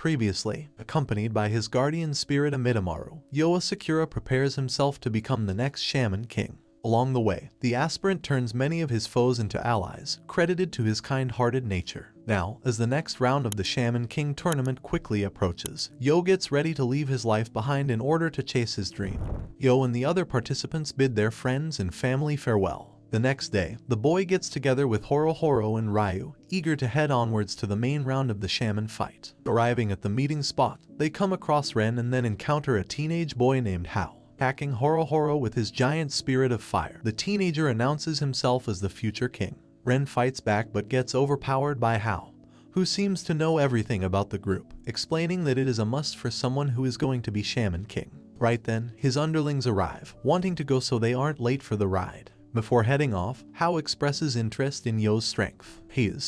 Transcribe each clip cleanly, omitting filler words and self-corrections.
Previously, accompanied by his guardian spirit Amidomaru, Yoh Asakura prepares himself to become the next Shaman King. Along the way, the aspirant turns many of his foes into allies, credited to his kind-hearted nature. Now, as the next round of the Shaman King tournament quickly approaches, Yoh gets ready to leave his life behind in order to chase his dream. Yoh and the other participants bid their friends and family farewell. The next day, the boy gets together with Horohoro and Ryu, eager to head onwards to the main round of the Shaman Fight. Arriving at the meeting spot, they come across Ren and then encounter a teenage boy named Hao. Attacking Horohoro with his giant spirit of fire, the teenager announces himself as the future king. Ren fights back but gets overpowered by Hao, who seems to know everything about the group, explaining that it is a must for someone who is going to be Shaman King. Right then, his underlings arrive, wanting to go so they aren't late for the ride. Before heading off, Hao expresses interest in Yoh's strength.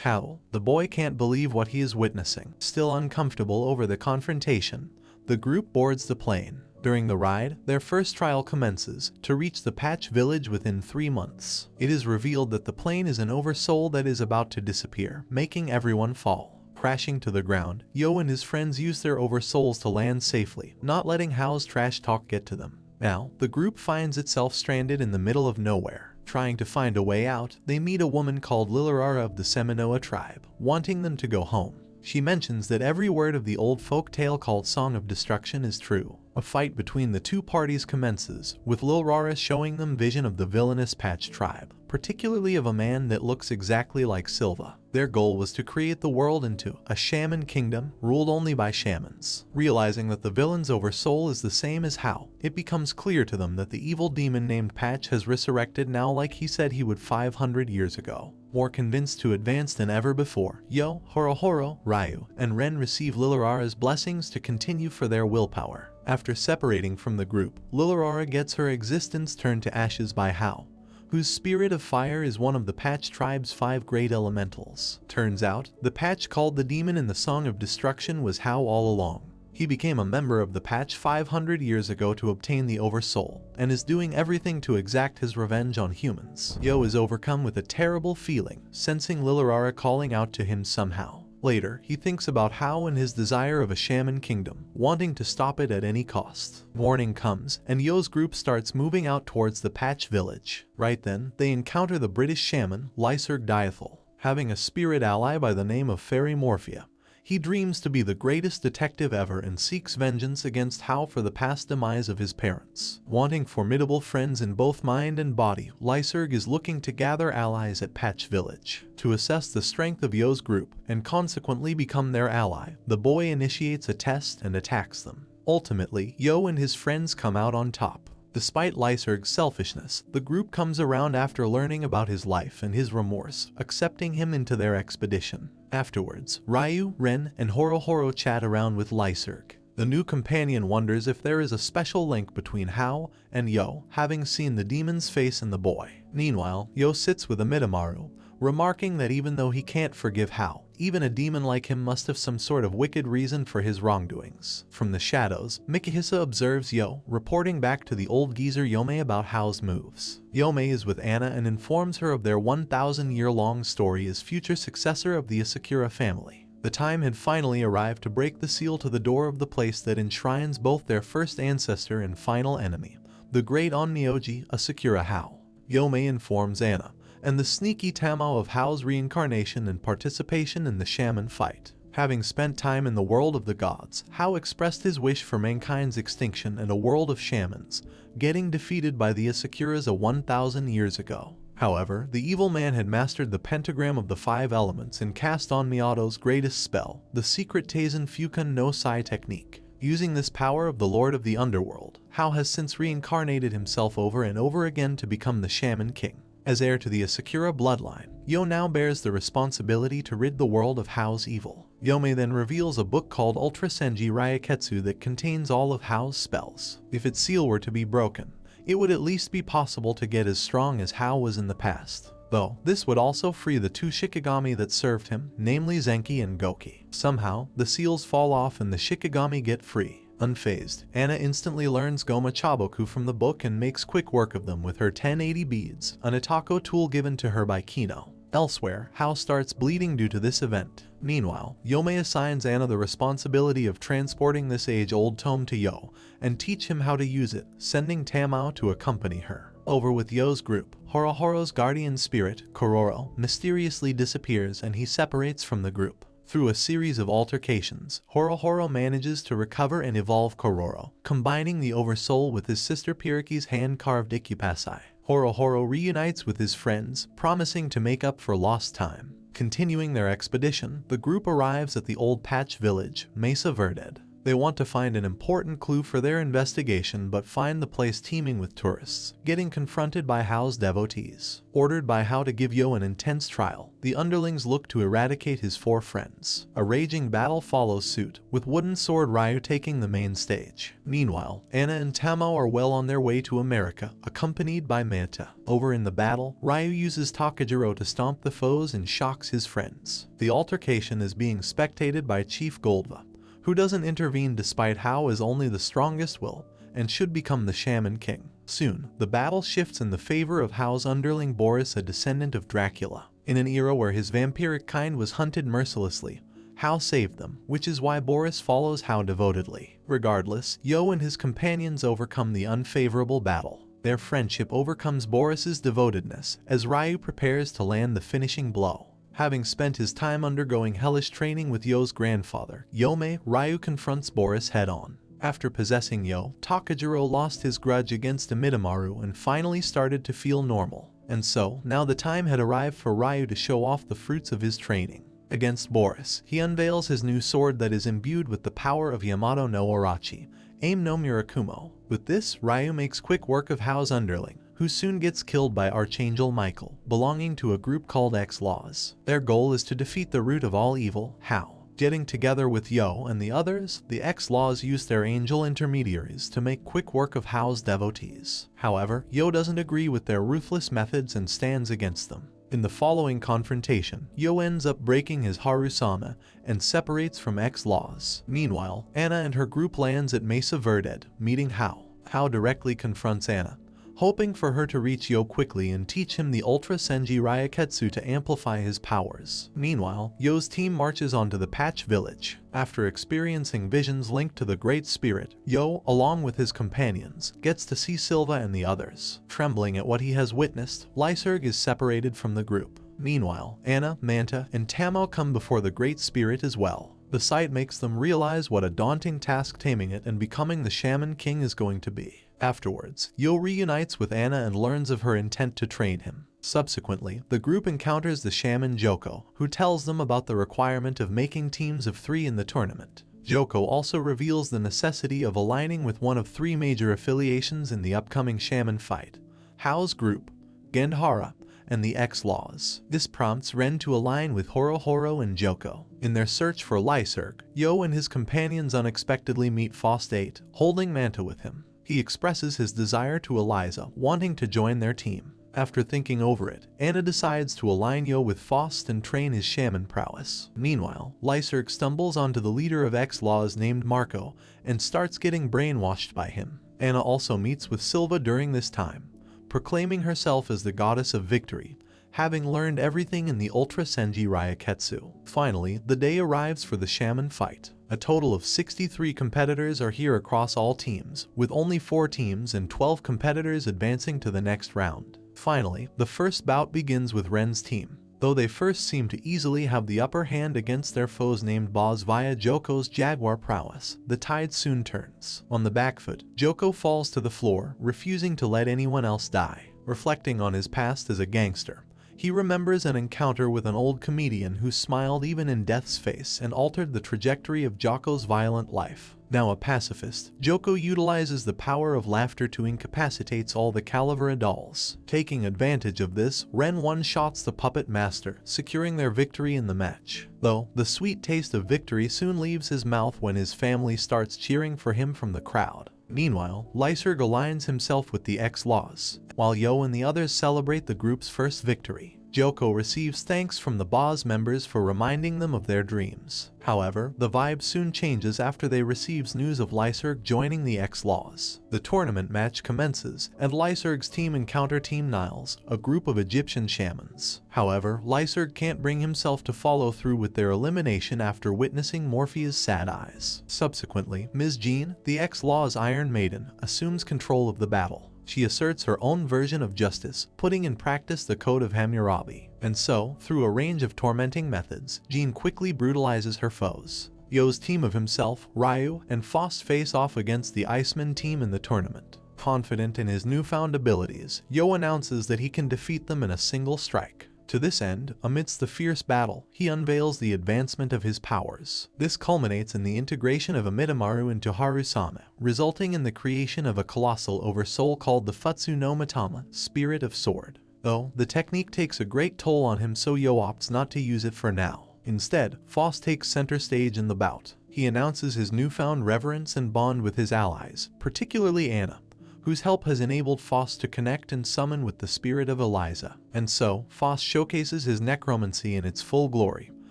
Hao. The boy can't believe what he is witnessing. Still uncomfortable over the confrontation, the group boards the plane. During the ride, their first trial commences, to reach the Patch Village within 3 months. It is revealed that the plane is an oversoul that is about to disappear, making everyone fall. Crashing to the ground, Yoh and his friends use their oversouls to land safely, not letting Hao's trash talk get to them. Now, the group finds itself stranded in the middle of nowhere. Trying to find a way out, they meet a woman called Lilirara of the Seminoa tribe, wanting them to go home. She mentions that every word of the old folk tale called Song of Destruction is true. A fight between the two parties commences, with Lilirara showing them vision of the villainous Patch tribe, particularly of a man that looks exactly like Silva. Their goal was to create the world into a shaman kingdom ruled only by shamans. Realizing that the villain's oversoul is the same as Hao, it becomes clear to them that the evil demon named Patch has resurrected now like he said he would 500 years ago. More convinced to advance than ever before, Yoh, Horohoro, Ryu, and Ren receive Lilirara's blessings to continue for their willpower. After separating from the group, Lilirara gets her existence turned to ashes by Hao, whose spirit of fire is one of the Patch tribe's 5 great elementals. Turns out, the Patch called the demon in the Song of Destruction was Hao all along. He became a member of the Patch 500 years ago to obtain the Oversoul, and is doing everything to exact his revenge on humans. Yoh is overcome with a terrible feeling, sensing Lilirara calling out to him somehow. Later, he thinks about Hao and his desire of a shaman kingdom, wanting to stop it at any cost. Morning comes, and Yoh's group starts moving out towards the Patch village. Right then, they encounter the British shaman, Lyserg Diathol. Having a spirit ally by the name of Fairy Morphia, he dreams to be the greatest detective ever and seeks vengeance against Hao for the past demise of his parents. Wanting formidable friends in both mind and body, Lyserg is looking to gather allies at Patch Village. To assess the strength of Yoh's group, and consequently become their ally, the boy initiates a test and attacks them. Ultimately, Yoh and his friends come out on top. Despite Lyserg's selfishness, the group comes around after learning about his life and his remorse, accepting him into their expedition. Afterwards, Ryu, Ren, and Horohoro chat around with Lyserg. The new companion wonders if there is a special link between Hao and Yoh, having seen the demon's face in the boy. Meanwhile, Yoh sits with Amidomaru, remarking that even though he can't forgive Hao, even a demon like him must have some sort of wicked reason for his wrongdoings. From the shadows, Mikihisa observes Yoh, reporting back to the old geezer Yomei about Hao's moves. Yomei is with Anna and informs her of their 1,000-year-long story as future successor of the Asakura family. The time had finally arrived to break the seal to the door of the place that enshrines both their first ancestor and final enemy, the great Onmyoji Asakura Hao. Yomei informs Anna, and the sneaky Tamao of Hao's reincarnation and participation in the Shaman Fight. Having spent time in the world of the gods, Hao expressed his wish for mankind's extinction and a world of shamans, getting defeated by the Asakuras 1,000 years ago. However, the evil man had mastered the pentagram of the 5 elements and cast on Miato's greatest spell, the secret Taisen Fukan no Sai technique. Using this power of the Lord of the Underworld, Hao has since reincarnated himself over and over again to become the Shaman King. As heir to the Asakura bloodline, Yoh now bears the responsibility to rid the world of Hao's evil. Yomei then reveals a book called Ultra Senji Ryaketsu that contains all of Hao's spells. If its seal were to be broken, it would at least be possible to get as strong as Hao was in the past. Though, this would also free the 2 Shikigami that served him, namely Zenki and Goki. Somehow, the seals fall off and the Shikigami get free. Unfazed, Anna instantly learns Goma Chaboku from the book and makes quick work of them with her 1080 beads, an Itako tool given to her by Kino. Elsewhere, Hao starts bleeding due to this event. Meanwhile, Yomei assigns Anna the responsibility of transporting this age-old tome to Yoh and teach him how to use it, sending Tamao to accompany her. Over with Yoh's group, Horohoro's guardian spirit, Kororo, mysteriously disappears and he separates from the group. Through a series of altercations, Horohoro manages to recover and evolve Kororo, combining the Oversoul with his sister Piraki's hand-carved Ikupasai. Horohoro reunites with his friends, promising to make up for lost time. Continuing their expedition, the group arrives at the Old Patch village, Mesa Verde. They want to find an important clue for their investigation but find the place teeming with tourists, getting confronted by Hao's devotees. Ordered by Hao to give Yoh an intense trial, the underlings look to eradicate his 4 friends. A raging battle follows suit, with Wooden Sword Ryu taking the main stage. Meanwhile, Anna and Tamao are well on their way to America, accompanied by Manta. Over in the battle, Ryu uses Takajiro to stomp the foes and shocks his friends. The altercation is being spectated by Chief Goldva, who doesn't intervene despite Hao is only the strongest will and should become the Shaman King. Soon, the battle shifts in the favor of Hao's underling Boris, a descendant of Dracula. In an era where his vampiric kind was hunted mercilessly, Hao saved them, which is why Boris follows Hao devotedly. Regardless, Yoh and his companions overcome the unfavorable battle. Their friendship overcomes Boris's devotedness as Ryu prepares to land the finishing blow. Having spent his time undergoing hellish training with Yoh's grandfather, Yomei, Ryu confronts Boris head-on. After possessing Yoh, Takajiro lost his grudge against Amidomaru and finally started to feel normal. And so, now the time had arrived for Ryu to show off the fruits of his training. Against Boris, he unveils his new sword that is imbued with the power of Yamato no Orochi, Aim no Murakumo. With this, Ryu makes quick work of Hao's underling, who soon gets killed by Archangel Michael, belonging to a group called X-Laws. Their goal is to defeat the root of all evil, Hao. Getting together with Yoh and the others, the X-Laws use their angel intermediaries to make quick work of Hao's devotees. However, Yoh doesn't agree with their ruthless methods and stands against them. In the following confrontation, Yoh ends up breaking his Harusama and separates from X-Laws. Meanwhile, Anna and her group lands at Mesa Verde, meeting Hao. Hao directly confronts Anna, hoping for her to reach Yoh quickly and teach him the Ultra Senji Ryuketsu to amplify his powers. Meanwhile, Yoh's team marches onto the Patch village. After experiencing visions linked to the Great Spirit, Yoh, along with his companions, gets to see Silva and the others. Trembling at what he has witnessed, Lyserg is separated from the group. Meanwhile, Anna, Manta, and Tamao come before the Great Spirit as well. The sight makes them realize what a daunting task taming it and becoming the Shaman King is going to be. Afterwards, Yoh reunites with Anna and learns of her intent to train him. Subsequently, the group encounters the shaman Joko, who tells them about the requirement of making teams of 3 in the tournament. Joko also reveals the necessity of aligning with one of 3 major affiliations in the upcoming Shaman Fight: Hao's group, Gendhara, and the X-Laws. This prompts Ren to align with Horohoro and Joko. In their search for Lyserg, Yoh and his companions unexpectedly meet Faust 8, holding Manta with him. He expresses his desire to Eliza, wanting to join their team. After thinking over it, Anna decides to align Yoh with Faust and train his shaman prowess. Meanwhile, Lyserg stumbles onto the leader of X-Laws named Marco and starts getting brainwashed by him. Anna also meets with Silva during this time, proclaiming herself as the goddess of victory, having learned everything in the Ultra Senji Ryuketsu. Finally, the day arrives for the Shaman Fight. A total of 63 competitors are here across all teams, with only 4 teams and 12 competitors advancing to the next round. Finally, the first bout begins with Ren's team. Though they first seem to easily have the upper hand against their foes named Boz via Joko's Jaguar prowess, the tide soon turns. On the back foot, Joko falls to the floor, refusing to let anyone else die. Reflecting on his past as a gangster, he remembers an encounter with an old comedian who smiled even in death's face and altered the trajectory of Joko's violent life. Now a pacifist, Joko utilizes the power of laughter to incapacitate all the Calavera dolls. Taking advantage of this, Ren one-shots the puppet master, securing their victory in the match. Though, the sweet taste of victory soon leaves his mouth when his family starts cheering for him from the crowd. Meanwhile, Lyserg aligns himself with the X-Laws. While Yoh and the others celebrate the group's first victory, Joko receives thanks from the boss members for reminding them of their dreams. However, the vibe soon changes after they receive news of Lyserg joining the X-Laws. The tournament match commences, and Lyserg's team encounter Team Niles, a group of Egyptian shamans. However, Lyserg can't bring himself to follow through with their elimination after witnessing Morpheus' sad eyes. Subsequently, Ms. Jean, the X-Law's Iron Maiden, assumes control of the battle. She asserts her own version of justice, putting in practice the Code of Hammurabi. And so, through a range of tormenting methods, Jean quickly brutalizes her foes. Yoh's team of himself, Ryu, and Faust face off against the Iceman team in the tournament. Confident in his newfound abilities, Yoh announces that he can defeat them in a single strike. To this end, amidst the fierce battle, he unveils the advancement of his powers. This culminates in the integration of Amidomaru into Harusame, resulting in the creation of a colossal oversoul called the Futsu no Matama, Spirit of Sword. Though, the technique takes a great toll on him, so Yoh opts not to use it for now. Instead, Faust takes center stage in the bout. He announces his newfound reverence and bond with his allies, particularly Anna, whose help has enabled Faust to connect and summon with the spirit of Eliza. And so, Faust showcases his necromancy in its full glory,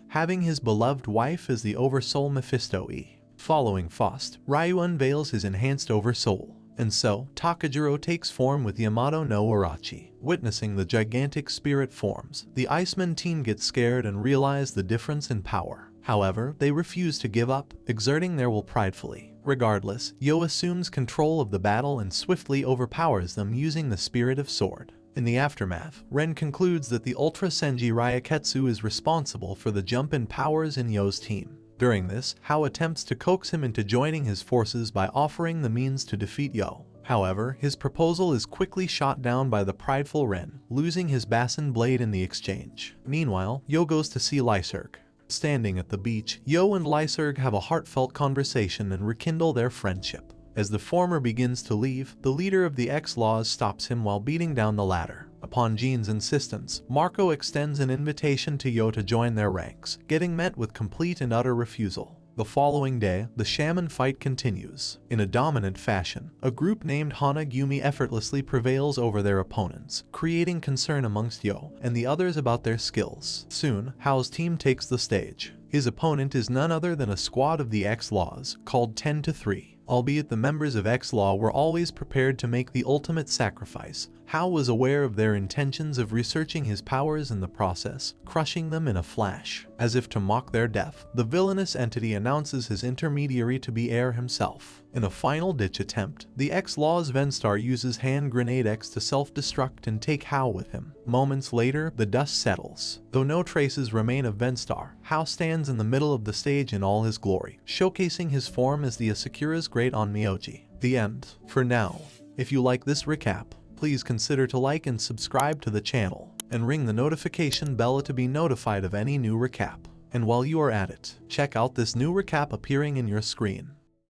having his beloved wife as the Oversoul Mephisto E. Following Faust, Ryu unveils his enhanced Oversoul. And so, Takajiro takes form with Yamato no Urachi. Witnessing the gigantic spirit forms, the Iceman team gets scared and realize the difference in power. However, they refuse to give up, exerting their will pridefully. Regardless, Yoh assumes control of the battle and swiftly overpowers them using the Spirit of Sword. In the aftermath, Ren concludes that the Ultra Senji Ryuketsu is responsible for the jump in powers in Yoh's team. During this, Hao attempts to coax him into joining his forces by offering the means to defeat Yoh. However, his proposal is quickly shot down by the prideful Ren, losing his Basin blade in the exchange. Meanwhile, Yoh goes to see Lyserg. Standing at the beach, Yoh and Lyserg have a heartfelt conversation and rekindle their friendship. As the former begins to leave, the leader of the X-Laws stops him while beating down the ladder. Upon Jean's insistence, Marco extends an invitation to Yoh to join their ranks, getting met with complete and utter refusal. The following day, the Shaman Fight continues. In a dominant fashion, a group named Hanagumi effortlessly prevails over their opponents, creating concern amongst Yoh and the others about their skills. Soon, Hao's team takes the stage. His opponent is none other than a squad of the X-Laws, called 10-3. Albeit the members of X-Law were always prepared to make the ultimate sacrifice, Hao was aware of their intentions of researching his powers in the process, crushing them in a flash. As if to mock their death, the villainous entity announces his intermediary to be Air himself. In a final-ditch attempt, the X-Law's Venstar uses Hand Grenade X to self-destruct and take Hao with him. Moments later, the dust settles. Though no traces remain of Venstar, Hao stands in the middle of the stage in all his glory, showcasing his form as the Asakura's great Onmyoji. The end. For now. If you like this recap, please consider to like and subscribe to the channel, and ring the notification bell to be notified of any new recap. And while you are at it, check out this new recap appearing in your screen.